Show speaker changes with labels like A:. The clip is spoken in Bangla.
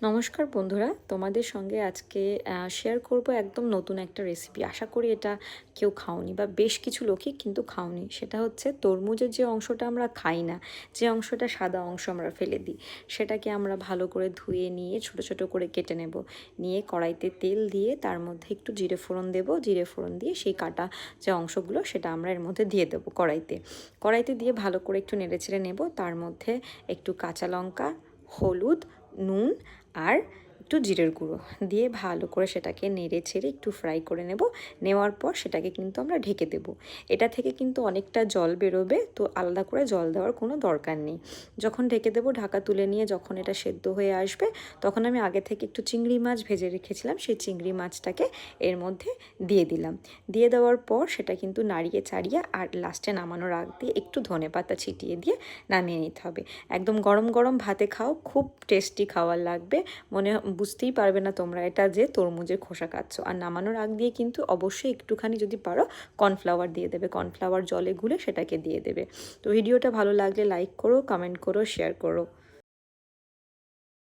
A: নমস্কার বন্ধুরা, তোমাদের সঙ্গে আজকে শেয়ার করব একদম নতুন একটা রেসিপি। আশা করি এটা কেউ খাওনি বা বেশ কিছু লোকই কিন্তু খাওনি। সেটা হচ্ছে তরমুজের যে অংশটা আমরা খাই না, যে অংশটা সাদা অংশ আমরা ফেলে দিই, সেটাকে আমরা ভালো করে ধুয়ে নিয়ে ছোট ছোট করে কেটে নেব। নিয়ে কড়াইতে তেল দিয়ে তার মধ্যে একটু জিরে ফোড়ন দেবো। জিরে ফোড়ন দিয়ে সেই কাটা যে অংশগুলো সেটা আমরা এর মধ্যে দিয়ে দেবো কড়াইতে দিয়ে ভালো করে একটু নেড়েচেড়ে নেব। তার মধ্যে একটু কাঁচা লঙ্কা, হলুদ, নুন আর একটু জিরের গুঁড়ো দিয়ে ভালো করে সেটাকে নেড়ে ছেড়ে একটু ফ্রাই করে নেওয়ার পর সেটাকে কিন্তু আমরা ঢেকে দেব। এটা থেকে কিন্তু অনেকটা জল বেরোবে, তো আলাদা করে জল দেওয়ার কোনো দরকার নেই। যখন ঢেকে দেবো, ঢাকা তুলে নিয়ে যখন এটা সেদ্ধ হয়ে আসবে, তখন আমি আগে থেকে একটু চিংড়ি মাছ ভেজে রেখেছিলাম, সেই চিংড়ি মাছটাকে এর মধ্যে দিয়ে দিলাম। দিয়ে দেওয়ার পর সেটা কিন্তু নাড়িয়ে চাড়িয়ে আর লাস্টে নামানোর আগ দিয়ে একটু ধনেপাতা ছিটিয়ে দিয়ে নামিয়ে নিতে হবে। একদম গরম গরম ভাতে খাও, খুব টেস্টি খাওয়ার লাগবে। বুঝতেই পারবে না তোমরা এটা যে তরমুজের খোসা খাচ্ছ। আর নামানোর আগ দিয়ে কিন্তু অবশ্যই একটুখানি যদি পারো কর্নফ্লাওয়ার দিয়ে দেবে, কর্নফ্লাওয়ার জলে গুলে সেটাকে দিয়ে দেবে। তো ভিডিওটা ভালো লাগলে লাইক করো, কমেন্ট করো, শেয়ার করো।